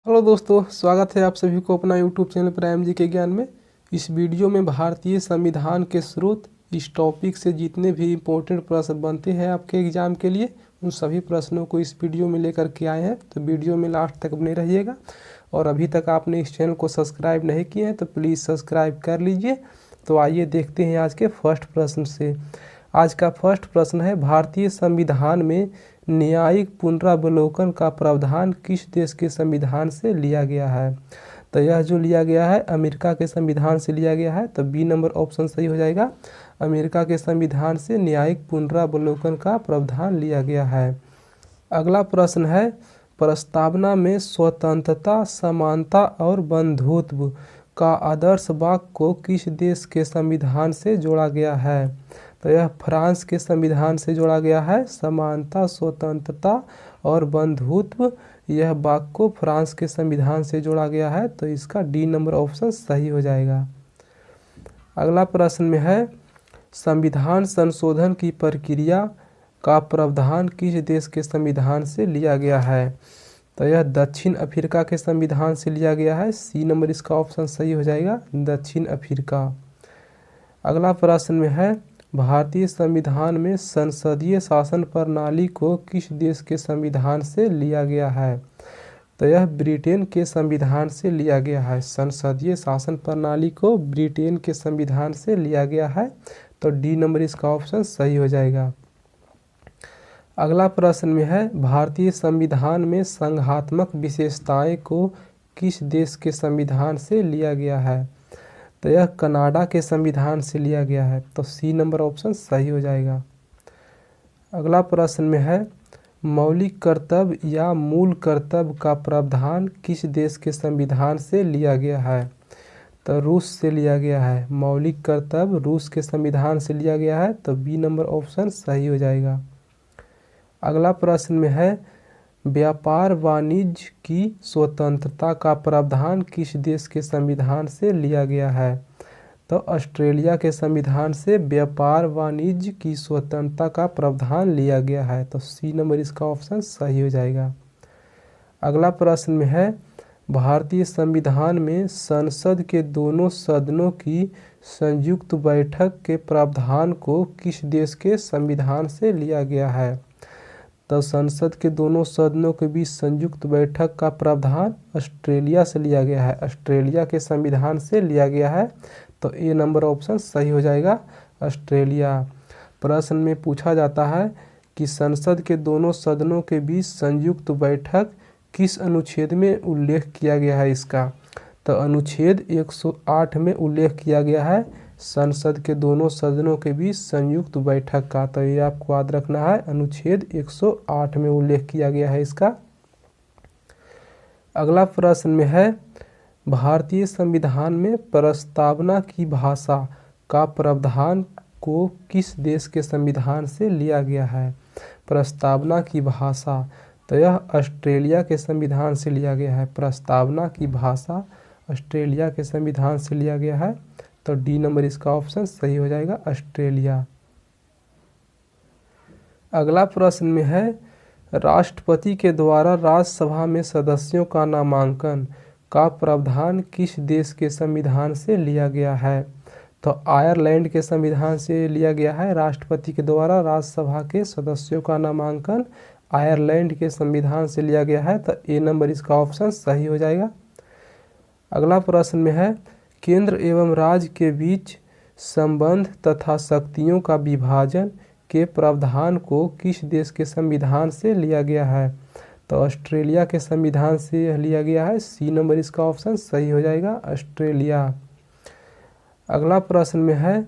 Hello दोस्तों, स्वागत है आप सभी को अपना यूट्यूब चैनल प्राइम जी के ज्ञान में। इस वीडियो में भारतीय संविधान के स्रोत, इस टॉपिक से जितने भी इम्पोर्टेंट प्रश्न बनते हैं आपके एग्जाम के लिए, उन सभी प्रश्नों को इस वीडियो में लेकर के आए हैं। तो वीडियो में लास्ट तक बने रहिएगा। और अभी तक आपने इस चैनल को सब्सक्राइब नहीं किए हैं तो प्लीज़ सब्सक्राइब कर लीजिए। तो आइए देखते हैं आज के फर्स्ट प्रश्न से। आज का फर्स्ट प्रश्न है, भारतीय संविधान में न्यायिक पुनरावलोकन का प्रावधान किस देश के संविधान से लिया गया है? तो यह जो लिया गया है अमेरिका के संविधान से लिया गया है। तो बी नंबर ऑप्शन सही हो जाएगा। अमेरिका के संविधान से न्यायिक पुनरावलोकन का प्रावधान लिया गया है। अगला प्रश्न है, प्रस्तावना में स्वतंत्रता, समानता और बंधुत्व का आदर्श वाक्य को किस देश के संविधान से जोड़ा गया है? तो यह फ्रांस के संविधान से जोड़ा गया है। समानता, स्वतंत्रता और बंधुत्व, यह वाक्य को फ्रांस के संविधान से जोड़ा गया है। तो इसका डी नंबर ऑप्शन सही हो जाएगा। अगला प्रश्न में है, संविधान संशोधन की प्रक्रिया का प्रावधान किस देश के संविधान से लिया गया है? तो यह दक्षिण अफ्रीका के संविधान से लिया गया है। सी नंबर इसका ऑप्शन सही हो जाएगा, दक्षिण अफ्रीका। अगला प्रश्न में है, भारतीय संविधान में संसदीय शासन प्रणाली को किस देश के संविधान से लिया गया है? तो यह ब्रिटेन के संविधान से लिया गया है। संसदीय शासन प्रणाली को ब्रिटेन के संविधान से लिया गया है। तो डी नंबर इसका ऑप्शन सही हो जाएगा। अगला प्रश्न में है, भारतीय संविधान में संघात्मक विशेषताएं को किस देश के संविधान से लिया गया है? तो यह कनाडा के संविधान से लिया गया है। तो सी नंबर ऑप्शन सही हो जाएगा। अगला प्रश्न में है, मौलिक कर्तव्य या मूल कर्तव्य का प्रावधान किस देश के संविधान से लिया गया है? तो रूस से लिया गया है। मौलिक कर्तव्य रूस के संविधान से लिया गया है। तो बी नंबर ऑप्शन सही हो जाएगा। अगला प्रश्न में है, व्यापार वाणिज्य की स्वतंत्रता का प्रावधान किस देश के संविधान से लिया गया है? तो ऑस्ट्रेलिया के संविधान से व्यापार वाणिज्य की स्वतंत्रता का प्रावधान लिया गया है। तो सी नंबर इसका ऑप्शन सही हो जाएगा। अगला प्रश्न में है, भारतीय संविधान में संसद के दोनों सदनों की संयुक्त बैठक के प्रावधान को किस देश के संविधान से लिया गया है? तो संसद के दोनों सदनों के बीच संयुक्त बैठक का प्रावधान ऑस्ट्रेलिया से लिया गया है। ऑस्ट्रेलिया के संविधान से लिया गया है। तो ए नंबर ऑप्शन सही हो जाएगा, ऑस्ट्रेलिया। प्रश्न में पूछा जाता है कि संसद के दोनों सदनों के बीच संयुक्त बैठक किस अनुच्छेद में उल्लेख किया गया है इसका? तो अनुच्छेद 108 में उल्लेख किया गया है संसद के दोनों सदनों के बीच संयुक्त बैठक का। तो ये आपको याद रखना है, अनुच्छेद 108 में उल्लेख किया गया है इसका। अगला प्रश्न में है, भारतीय संविधान में प्रस्तावना की भाषा का प्रावधान को किस देश के संविधान से लिया गया है? प्रस्तावना की भाषा, तो यह ऑस्ट्रेलिया के संविधान से लिया गया है। प्रस्तावना की भाषा ऑस्ट्रेलिया के संविधान से लिया गया है। तो डी नंबर इसका ऑप्शन सही हो जाएगा, ऑस्ट्रेलिया। अगला प्रश्न में है, राष्ट्रपति के द्वारा राज्यसभा में सदस्यों का नामांकन का प्रावधान किस देश के संविधान से लिया गया है? तो आयरलैंड के संविधान से लिया गया है। राष्ट्रपति के द्वारा राज्यसभा के सदस्यों का नामांकन आयरलैंड के संविधान से लिया गया है। तो ए नंबर इसका ऑप्शन सही हो जाएगा। अगला प्रश्न में है, केंद्र एवं राज्य के बीच संबंध तथा शक्तियों का विभाजन के प्रावधान को किस देश के संविधान से लिया गया है? तो ऑस्ट्रेलिया के संविधान से यह लिया गया है। सी नंबर इसका ऑप्शन सही हो जाएगा, ऑस्ट्रेलिया। अगला प्रश्न में है,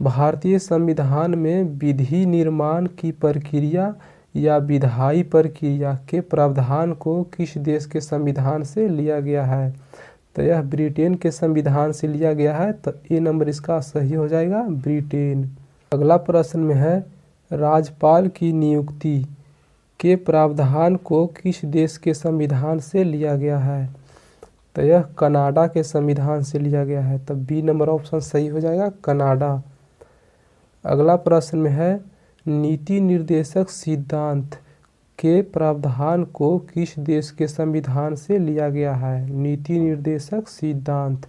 भारतीय संविधान में विधि निर्माण की प्रक्रिया या विधायी प्रक्रिया के प्रावधान को किस देश के संविधान से लिया गया है? तो यह ब्रिटेन के संविधान से लिया गया है। तो ए नंबर इसका सही हो जाएगा, ब्रिटेन। अगला प्रश्न में है, राज्यपाल की नियुक्ति के प्रावधान को किस देश के संविधान से लिया गया है? तो यह कनाडा के संविधान से लिया गया है। तो बी नंबर ऑप्शन सही हो जाएगा, कनाडा। अगला प्रश्न में है, नीति निर्देशक सिद्धांत के प्रावधान को किस देश के संविधान से लिया गया है? नीति निर्देशक सिद्धांत।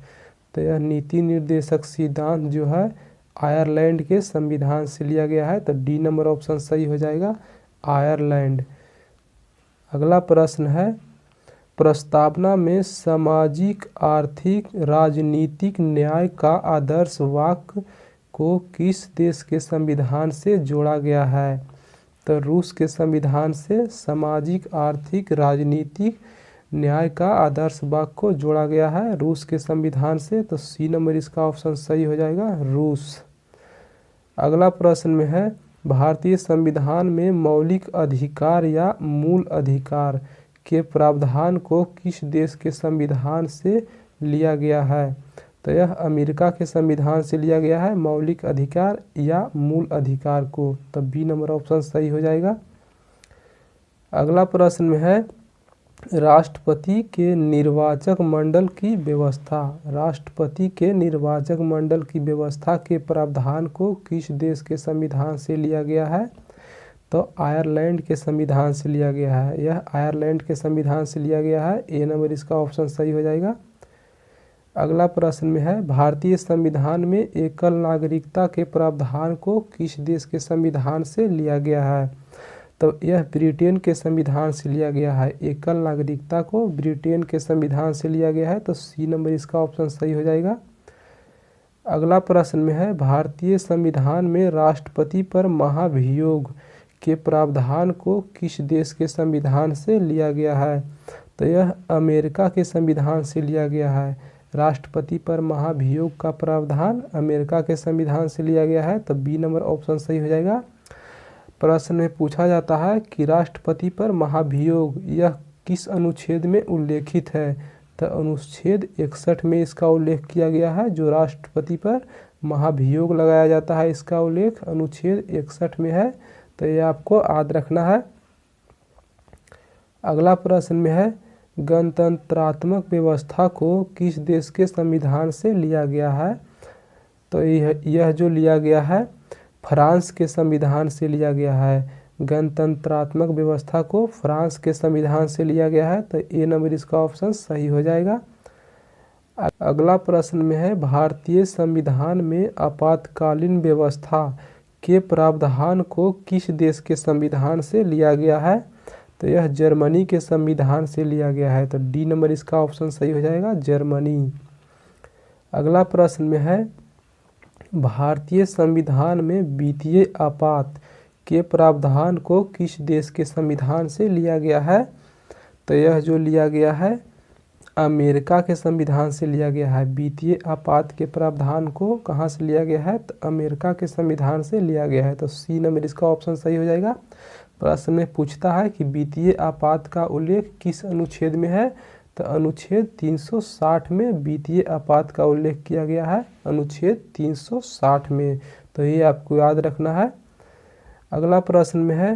तो यह नीति निर्देशक सिद्धांत जो है आयरलैंड के संविधान से लिया गया है। तो डी नंबर ऑप्शन सही हो जाएगा, आयरलैंड। अगला प्रश्न है, प्रस्तावना में सामाजिक, आर्थिक, राजनीतिक न्याय का आदर्श वाक्य को किस देश के संविधान से जोड़ा गया है? तो रूस के संविधान से सामाजिक, आर्थिक, राजनीतिक न्याय का आदर्श वाक्य को जोड़ा गया है रूस के संविधान से। तो सी नंबर इसका ऑप्शन सही हो जाएगा, रूस। अगला प्रश्न में है, भारतीय संविधान में मौलिक अधिकार या मूल अधिकार के प्रावधान को किस देश के संविधान से लिया गया है? तो यह अमेरिका के संविधान से लिया गया है मौलिक अधिकार या मूल अधिकार को। तो बी नंबर ऑप्शन सही हो जाएगा। अगला प्रश्न में है, राष्ट्रपति के निर्वाचक मंडल की व्यवस्था। राष्ट्रपति के निर्वाचक मंडल की व्यवस्था के प्रावधान को किस देश के संविधान से लिया गया है? तो आयरलैंड के संविधान से लिया गया है। यह आयरलैंड के संविधान से लिया गया है। ए नंबर इसका ऑप्शन सही हो जाएगा। अगला प्रश्न में है, भारतीय संविधान में एकल नागरिकता के प्रावधान को किस देश के संविधान से लिया गया है? तो यह ब्रिटेन के संविधान से लिया गया है। एकल नागरिकता को ब्रिटेन के संविधान से लिया गया है। तो सी नंबर इसका ऑप्शन सही हो जाएगा। अगला प्रश्न में है, भारतीय संविधान में राष्ट्रपति पर महाभियोग के प्रावधान को किस देश के संविधान से लिया गया है? तो यह अमेरिका के संविधान से लिया गया है। राष्ट्रपति पर महाभियोग का प्रावधान अमेरिका के संविधान से लिया गया है। तो बी नंबर ऑप्शन सही हो जाएगा। प्रश्न में पूछा जाता है कि राष्ट्रपति पर महाभियोग यह किस अनुच्छेद में उल्लेखित है? तो अनुच्छेद 61 में इसका उल्लेख किया गया है। जो राष्ट्रपति पर महाभियोग लगाया जाता है इसका उल्लेख अनुच्छेद 61 में है। तो ये आपको याद रखना है। अगला प्रश्न में है, गणतंत्रात्मक व्यवस्था को किस देश के संविधान से लिया गया है? तो यह जो लिया गया है फ्रांस के संविधान से लिया गया है। गणतंत्रात्मक व्यवस्था को फ्रांस के संविधान से लिया गया है। तो ए नंबर इसका ऑप्शन सही हो जाएगा। अगला प्रश्न में है, भारतीय संविधान में आपातकालीन व्यवस्था के प्रावधान को किस देश के संविधान से लिया गया है? तो यह जर्मनी के संविधान से लिया गया है। तो डी नंबर इसका ऑप्शन सही हो जाएगा, जर्मनी। अगला प्रश्न में है, भारतीय संविधान में वित्तीय आपात के प्रावधान को किस देश के संविधान से लिया गया है? तो यह जो लिया गया है अमेरिका के संविधान से लिया गया है। वित्तीय आपात के प्रावधान को कहाँ से लिया गया है? तो अमेरिका के संविधान से लिया गया है। तो सी नंबर इसका ऑप्शन सही हो जाएगा। प्रश्न में पूछता है कि वित्तीय आपात का उल्लेख किस अनुच्छेद में है? तो अनुच्छेद 360 में वित्तीय आपात का उल्लेख किया गया है, अनुच्छेद 360 में। तो ये आपको याद रखना है। अगला प्रश्न में है,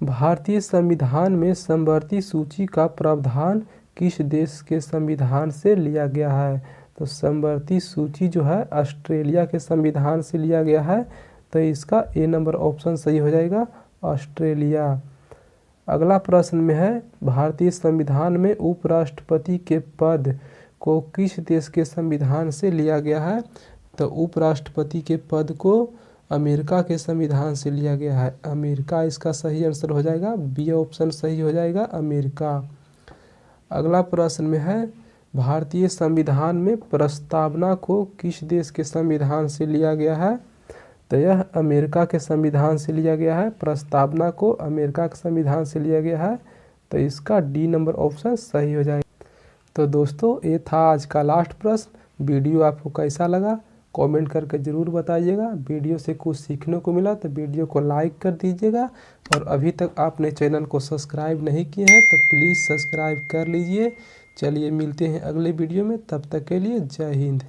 भारतीय संविधान में समवर्ती सूची का प्रावधान किस देश के संविधान से लिया गया है? तो समवर्ती सूची जो है ऑस्ट्रेलिया के संविधान से लिया गया है। तो इसका ए नंबर ऑप्शन सही हो जाएगा, ऑस्ट्रेलिया। अगला प्रश्न में है, भारतीय संविधान में उपराष्ट्रपति के पद को किस देश के संविधान से लिया गया है? तो उपराष्ट्रपति के पद को अमेरिका के संविधान से लिया गया है। अमेरिका इसका सही आंसर हो जाएगा, बी ऑप्शन सही हो जाएगा, अमेरिका। अगला प्रश्न में है, भारतीय संविधान में प्रस्तावना को किस देश के संविधान से लिया गया है? तो यह अमेरिका के संविधान से लिया गया है। प्रस्तावना को अमेरिका के संविधान से लिया गया है। तो इसका डी नंबर ऑप्शन सही हो जाएगा। तो दोस्तों ये था आज का लास्ट प्रश्न। वीडियो आपको कैसा लगा कमेंट करके ज़रूर बताइएगा। वीडियो से कुछ सीखने को मिला तो वीडियो को लाइक कर दीजिएगा, और अभी तक आपने चैनल को सब्सक्राइब नहीं किए हैं तो प्लीज़ सब्सक्राइब कर लीजिए। चलिए मिलते हैं अगले वीडियो में, तब तक के लिए जय हिंद।